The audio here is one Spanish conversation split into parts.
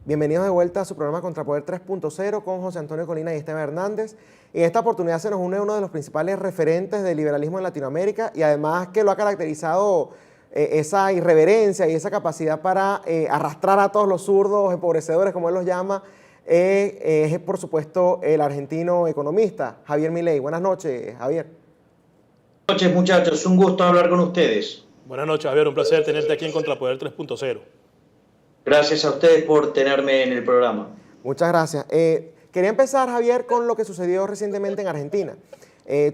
Bienvenidos de vuelta a su programa Contrapoder 3.0 con José Antonio Colina y Esteban Hernández. En esta oportunidad se nos une uno de los principales referentes del liberalismo en Latinoamérica y además que lo ha caracterizado esa irreverencia y esa capacidad para arrastrar a todos los zurdos, empobrecedores, como él los llama, es por supuesto el argentino economista Javier Milei. Buenas noches, Javier. Buenas noches, muchachos, un gusto hablar con ustedes. Buenas noches, Javier, un placer tenerte aquí en Contrapoder 3.0. Gracias a ustedes por tenerme en el programa. Muchas gracias. Quería empezar, Javier, con lo que sucedió recientemente en Argentina.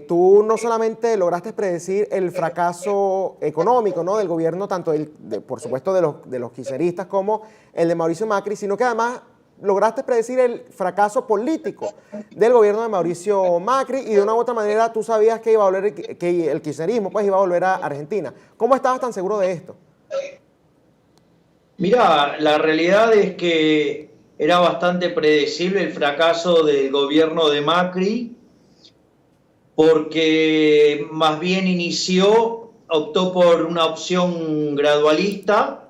Tú no solamente lograste predecir el fracaso económico, ¿no?, del gobierno, tanto por supuesto de los kirchneristas como el de Mauricio Macri, sino que además lograste predecir el fracaso político del gobierno de Mauricio Macri y de una u otra manera tú sabías que iba a volver, que el kirchnerismo pues iba a volver a Argentina. ¿Cómo estabas tan seguro de esto? Mirá, la realidad es que era bastante predecible el fracaso del gobierno de Macri, porque más bien optó por una opción gradualista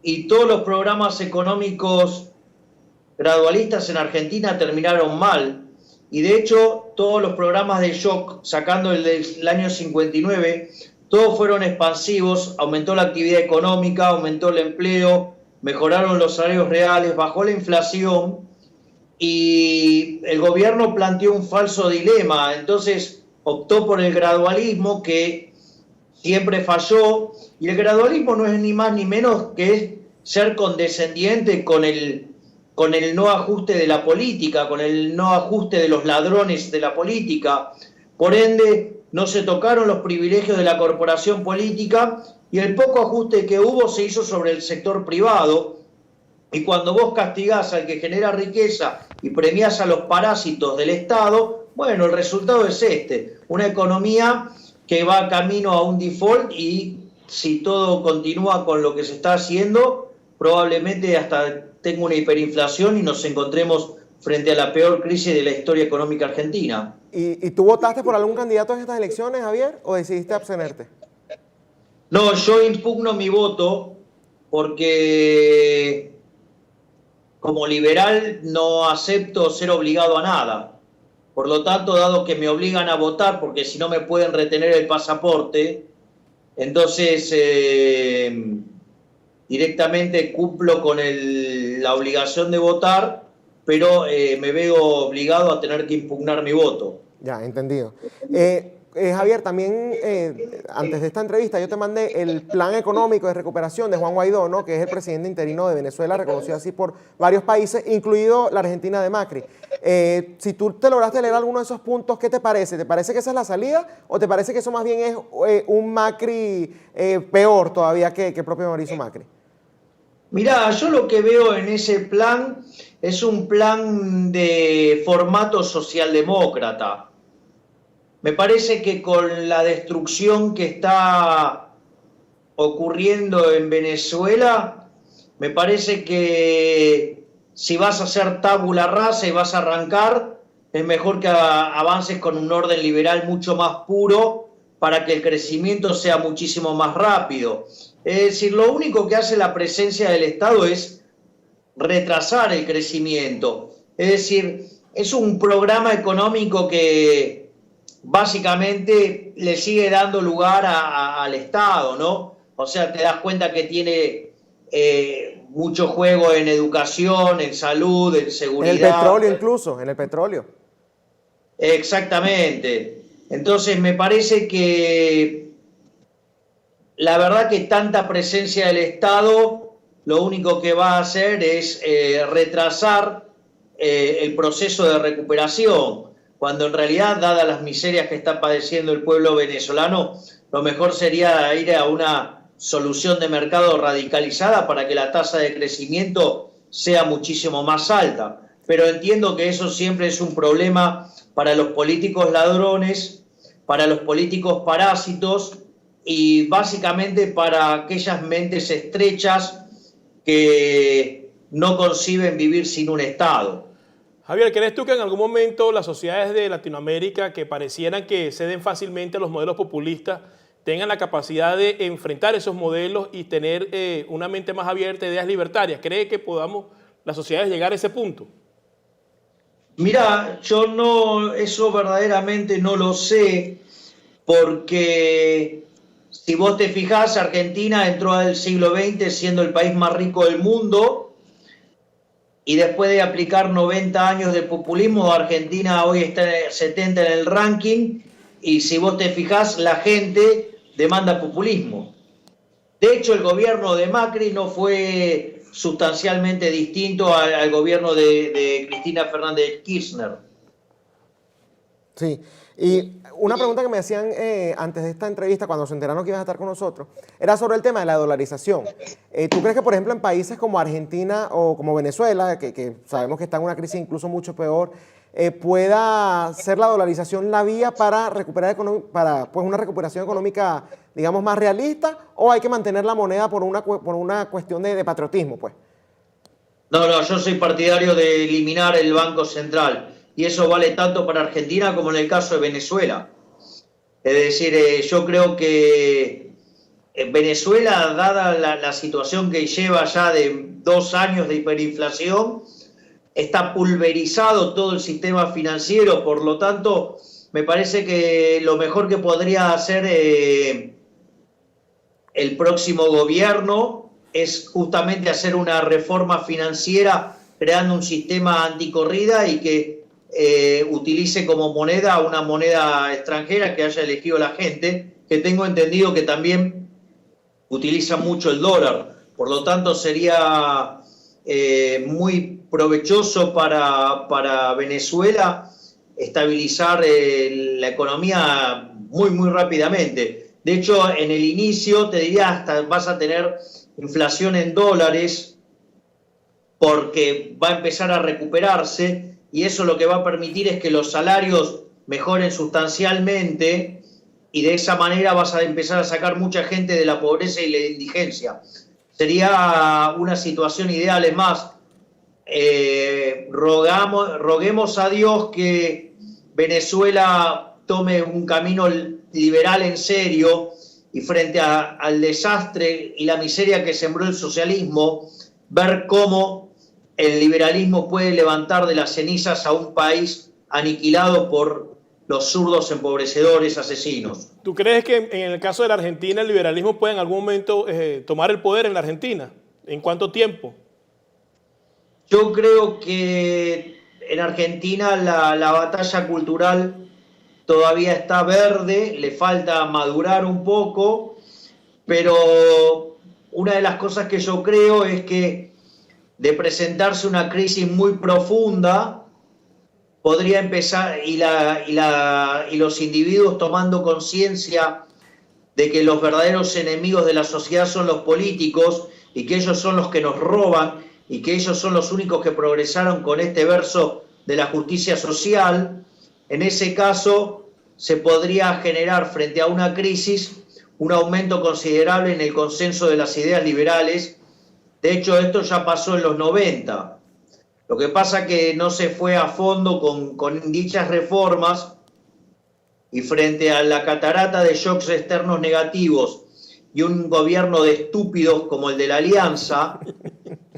y todos los programas económicos gradualistas en Argentina terminaron mal. Y de hecho, todos los programas de shock, sacando el del año 59, todos fueron expansivos, aumentó la actividad económica, aumentó el empleo, mejoraron los salarios reales, bajó la inflación y el gobierno planteó un falso dilema. Entonces optó por el gradualismo, que siempre falló, y el gradualismo no es ni más ni menos que ser condescendiente con el no ajuste de la política, con el no ajuste de los ladrones de la política. Por ende, no se tocaron los privilegios de la corporación política y el poco ajuste que hubo se hizo sobre el sector privado. Y cuando vos castigás al que genera riqueza y premiás a los parásitos del Estado, bueno, el resultado es una economía que va camino a un default y si todo continúa con lo que se está haciendo, probablemente hasta tenga una hiperinflación y nos encontremos frente a la peor crisis de la historia económica argentina. ¿Y tú votaste por algún candidato en estas elecciones, Javier, o decidiste abstenerte? No, yo impugno mi voto porque como liberal no acepto ser obligado a nada. Por lo tanto, dado que me obligan a votar porque si no me pueden retener el pasaporte, entonces directamente cumplo con la obligación de votar, pero me veo obligado a tener que impugnar mi voto. Ya, entendido. Javier, también antes de esta entrevista yo te mandé el plan económico de recuperación de Juan Guaidó, ¿no?, que es el presidente interino de Venezuela, reconocido así por varios países, incluido la Argentina de Macri. Si tú te lograste leer alguno de esos puntos, ¿qué te parece? ¿Te parece que esa es la salida o te parece que eso más bien es un Macri peor todavía que el propio Mauricio Macri? Mirá, yo lo que veo en ese plan es un plan de formato socialdemócrata. Me parece que con la destrucción que está ocurriendo en Venezuela, me parece que si vas a hacer tabula rasa y vas a arrancar, es mejor que avances con un orden liberal mucho más puro para que el crecimiento sea muchísimo más rápido. Es decir, lo único que hace la presencia del Estado es retrasar el crecimiento. Es decir, es un programa económico que básicamente le sigue dando lugar al Estado, ¿no? O sea, te das cuenta que tiene mucho juego en educación, en salud, en seguridad. En el petróleo incluso, en el petróleo. Exactamente. Entonces me parece que la verdad que tanta presencia del Estado lo único que va a hacer es retrasar el proceso de recuperación, cuando en realidad, dadas las miserias que está padeciendo el pueblo venezolano, lo mejor sería ir a una solución de mercado radicalizada para que la tasa de crecimiento sea muchísimo más alta. Pero entiendo que eso siempre es un problema para los políticos ladrones, para los políticos parásitos y básicamente para aquellas mentes estrechas que no conciben vivir sin un Estado. Javier, ¿crees tú que en algún momento las sociedades de Latinoamérica que parecieran que ceden fácilmente a los modelos populistas tengan la capacidad de enfrentar esos modelos y tener una mente más abierta, ideas libertarias? ¿Cree que podamos las sociedades llegar a ese punto? Mira, eso verdaderamente no lo sé, porque si vos te fijás, Argentina entró al siglo XX siendo el país más rico del mundo, y después de aplicar 90 años de populismo, Argentina hoy está en 70 en el ranking, y si vos te fijás, la gente demanda populismo. De hecho, el gobierno de Macri no fue sustancialmente distinto al gobierno de Cristina Fernández de Kirchner. Sí, y una pregunta que me hacían antes de esta entrevista, cuando se enteraron que ibas a estar con nosotros, era sobre el tema de la dolarización. ¿Tú crees que, por ejemplo, en países como Argentina o como Venezuela, que sabemos que está en una crisis incluso mucho peor, pueda ser la dolarización la vía para recuperar pues, una recuperación económica, digamos, más realista, o hay que mantener la moneda por una cuestión de patriotismo, pues? No, yo soy partidario de eliminar el Banco Central, y eso vale tanto para Argentina como en el caso de Venezuela. Es decir, yo creo que Venezuela, dada la situación que lleva ya de 2 años de hiperinflación, está pulverizado todo el sistema financiero. Por lo tanto, me parece que lo mejor que podría hacer el próximo gobierno es justamente hacer una reforma financiera creando un sistema anticorrida y que utilice como moneda una moneda extranjera que haya elegido la gente, que tengo entendido que también utiliza mucho el dólar. Por lo tanto, sería muy provechoso para Venezuela estabilizar la economía muy rápidamente. De hecho, en el inicio, te diría, hasta vas a tener inflación en dólares porque va a empezar a recuperarse, y eso lo que va a permitir es que los salarios mejoren sustancialmente, y de esa manera vas a empezar a sacar mucha gente de la pobreza y la indigencia. Sería una situación ideal. Es más, roguemos a Dios que Venezuela tome un camino liberal en serio, y frente al desastre y la miseria que sembró el socialismo, ver cómo el liberalismo puede levantar de las cenizas a un país aniquilado por los zurdos empobrecedores asesinos. ¿Tú crees que en el caso de la Argentina el liberalismo puede en algún momento tomar el poder en la Argentina? ¿En cuánto tiempo? Yo creo que en Argentina la batalla cultural todavía está verde, le falta madurar un poco, pero una de las cosas que yo creo es que de presentarse una crisis muy profunda, podría empezar, y los individuos tomando conciencia de que los verdaderos enemigos de la sociedad son los políticos, y que ellos son los que nos roban, y que ellos son los únicos que progresaron con este verso de la justicia social. En ese caso, se podría generar frente a una crisis un aumento considerable en el consenso de las ideas liberales. De hecho, esto ya pasó en los 90. Lo que pasa es que no se fue a fondo con dichas reformas, y frente a la catarata de shocks externos negativos y un gobierno de estúpidos como el de la Alianza,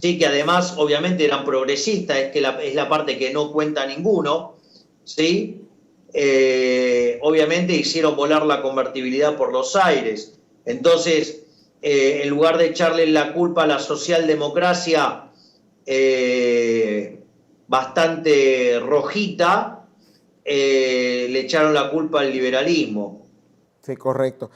sí, que además obviamente eran progresistas, es la parte que no cuenta ninguno, ¿sí? Obviamente hicieron volar la convertibilidad por los aires. Entonces, en lugar de echarle la culpa a la socialdemocracia bastante rojita, le echaron la culpa al liberalismo. Sí, correcto.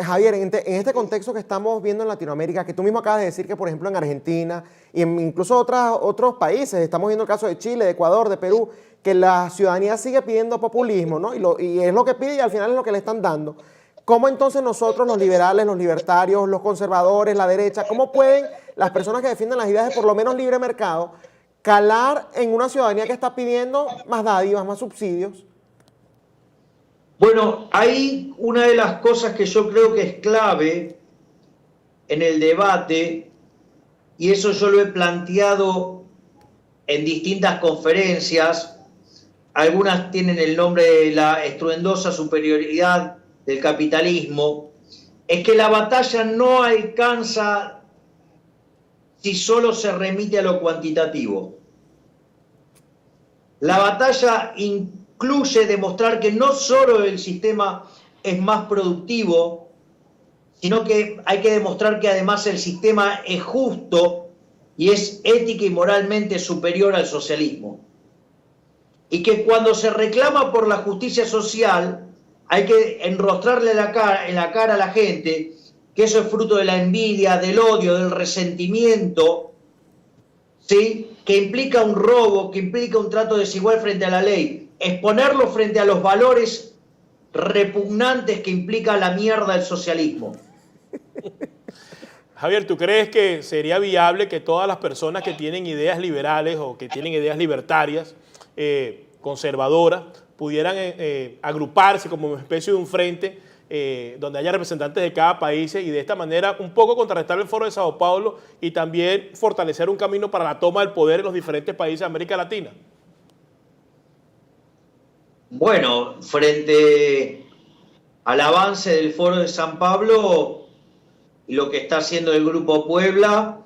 Javier, en este contexto que estamos viendo en Latinoamérica, que tú mismo acabas de decir que, por ejemplo, en Argentina y incluso otros países, estamos viendo el caso de Chile, de Ecuador, de Perú, que la ciudadanía sigue pidiendo populismo, ¿no? Y es lo que pide, y al final es lo que le están dando. ¿Cómo entonces nosotros, los liberales, los libertarios, los conservadores, la derecha, cómo pueden las personas que defienden las ideas de por lo menos libre mercado calar en una ciudadanía que está pidiendo más dádivas, más subsidios? Bueno, ahí una de las cosas que yo creo que es clave en el debate, y eso yo lo he planteado en distintas conferencias, algunas tienen el nombre de la estruendosa superioridad del capitalismo, es que la batalla no alcanza si solo se remite a lo cuantitativo. La batalla incluye demostrar que no solo el sistema es más productivo, sino que hay que demostrar que además el sistema es justo y es ética y moralmente superior al socialismo. Y que cuando se reclama por la justicia social, hay que enrostrarle en la cara a la gente que eso es fruto de la envidia, del odio, del resentimiento, ¿sí? Que implica un robo, que implica un trato desigual frente a la ley. Exponerlo frente a los valores repugnantes que implica la mierda del socialismo. Javier, ¿tú crees que sería viable que todas las personas que tienen ideas liberales o que tienen ideas libertarias, conservadoras, pudieran agruparse como una especie de un frente donde haya representantes de cada país y de esta manera un poco contrarrestar el Foro de Sao Paulo y también fortalecer un camino para la toma del poder en los diferentes países de América Latina? Bueno, frente al avance del Foro de San Pablo y lo que está haciendo el Grupo Puebla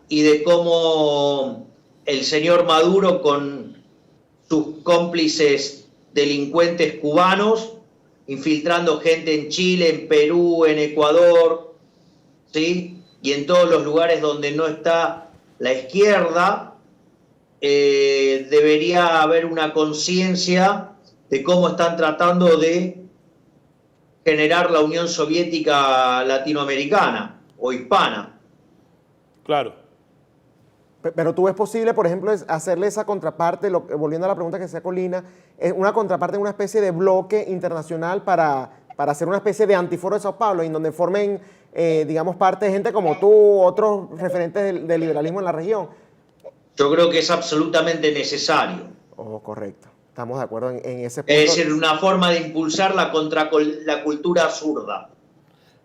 y de cómo el señor Maduro con sus cómplices delincuentes cubanos infiltrando gente en Chile, en Perú, en Ecuador, ¿sí? Y en todos los lugares donde no está la izquierda, debería haber una conciencia de cómo están tratando de generar la Unión Soviética latinoamericana o hispana. Claro. Pero tú ves posible, por ejemplo, hacerle esa contraparte, volviendo a la pregunta que hacía Colina, una contraparte en una especie de bloque internacional para hacer una especie de antiforo de Sao Paulo, en donde formen, digamos, parte de gente como tú, otros referentes del liberalismo en la región. Yo creo que es absolutamente necesario. Oh, correcto. Estamos de acuerdo en ese punto. Es decir, una forma de impulsar contra la cultura absurda.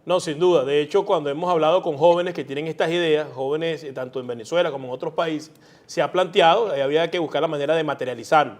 No, sin duda. De hecho, cuando hemos hablado con jóvenes que tienen estas ideas, jóvenes tanto en Venezuela como en otros países, se ha planteado, había que buscar la manera de materializarlo,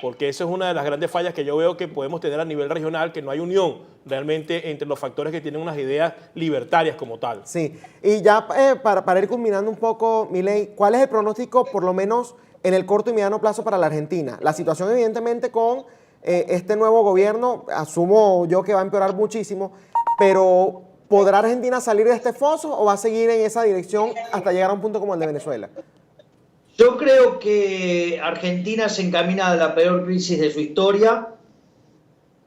porque esa es una de las grandes fallas que yo veo que podemos tener a nivel regional, que no hay unión realmente entre los factores que tienen unas ideas libertarias como tal. Sí, y ya para ir culminando un poco, Milei, ¿cuál es el pronóstico, por lo menos en el corto y mediano plazo, para la Argentina? La situación, evidentemente, con este nuevo gobierno, asumo yo que va a empeorar muchísimo, pero ¿podrá Argentina salir de este foso o va a seguir en esa dirección hasta llegar a un punto como el de Venezuela? Yo creo que Argentina se encamina a la peor crisis de su historia.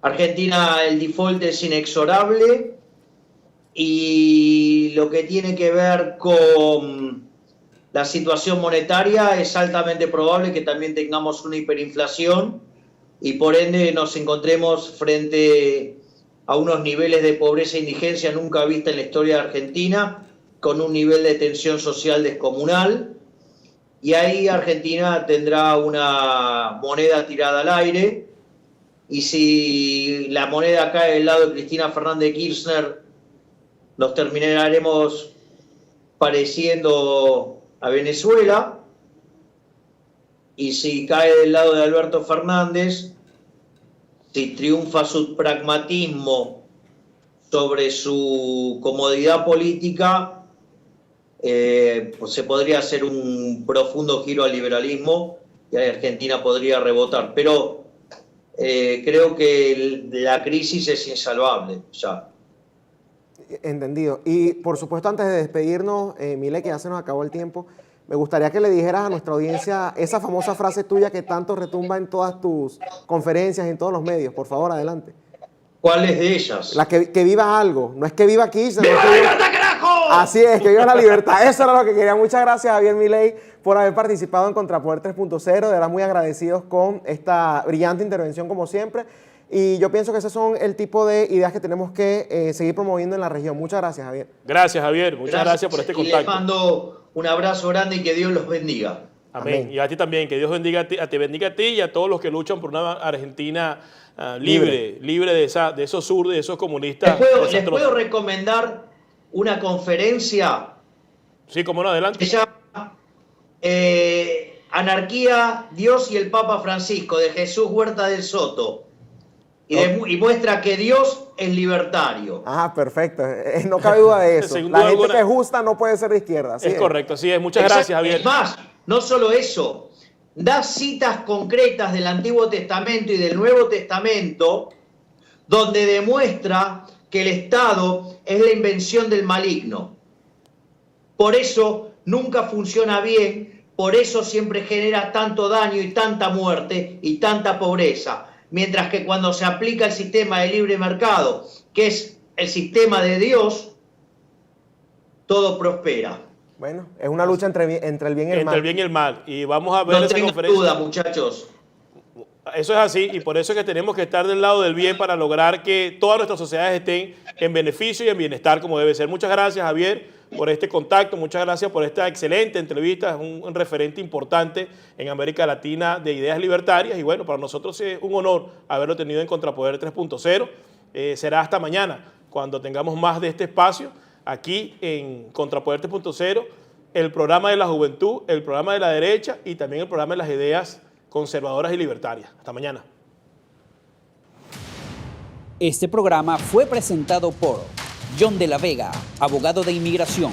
Argentina, el default es inexorable y lo que tiene que ver con la situación monetaria es altamente probable que también tengamos una hiperinflación y por ende nos encontremos frente a unos niveles de pobreza e indigencia nunca vista en la historia de Argentina, con un nivel de tensión social descomunal, y ahí Argentina tendrá una moneda tirada al aire, y si la moneda cae del lado de Cristina Fernández de Kirchner, nos terminaremos pareciendo a Venezuela, y si cae del lado de Alberto Fernández, si triunfa su pragmatismo sobre su comodidad política, pues se podría hacer un profundo giro al liberalismo y Argentina podría rebotar. Pero creo que la crisis es insalvable ya. Entendido. Y por supuesto, antes de despedirnos, Milei, que ya se nos acabó el tiempo, me gustaría que le dijeras a nuestra audiencia esa famosa frase tuya que tanto retumba en todas tus conferencias y en todos los medios. Por favor, adelante. ¿Cuáles de ellas? La que viva algo. No es que viva Kirchner. ¡Viva no la es libertad, carajo! Así es, que viva la libertad. Eso era lo que quería. Muchas gracias, Javier Milei, por haber participado en Contrapoder 3.0. De verdad, muy agradecidos con esta brillante intervención, como siempre. Y yo pienso que esos son el tipo de ideas que tenemos que seguir promoviendo en la región. Muchas gracias, Javier. Gracias, Javier. Muchas gracias por este contacto. Y les mando un abrazo grande y que Dios los bendiga. Amén. Amén. Y a ti también, que Dios bendiga te bendiga a ti y a todos los que luchan por una Argentina libre de esos zurdos, de esos comunistas. Les puedo recomendar una conferencia. Sí, cómo no, adelante. Que se llama Anarquía, Dios y el Papa Francisco, de Jesús Huerta del Soto. y muestra que Dios es libertario. Ah, perfecto. No cabe duda de eso. Sin La duda gente alguna, que es justa no puede ser de izquierda. Así es correcto, así es. Muchas Exacto. gracias, Javier. Es más, no solo eso, da citas concretas del Antiguo Testamento y del Nuevo Testamento donde demuestra que el Estado es la invención del maligno. Por eso nunca funciona bien, por eso siempre genera tanto daño y tanta muerte y tanta pobreza. Mientras que cuando se aplica el sistema de libre mercado, que es el sistema de Dios, todo prospera. Bueno, es una lucha entre el bien y el mal. Entre el bien y el mal. Y vamos a ver No esa tengan conferencia. duda, muchachos. Eso es así y por eso es que tenemos que estar del lado del bien para lograr que todas nuestras sociedades estén en beneficio y en bienestar como debe ser. Muchas gracias, Javier, por este contacto. Muchas gracias por esta excelente entrevista. Es un referente importante en América Latina de ideas libertarias y bueno, para nosotros es un honor haberlo tenido en Contrapoder 3.0. Será hasta mañana cuando tengamos más de este espacio aquí en Contrapoder 3.0, el programa de la juventud, el programa de la derecha y también el programa de las ideas conservadoras y libertarias. Hasta mañana. Este programa fue presentado por John de la Vega, abogado de inmigración.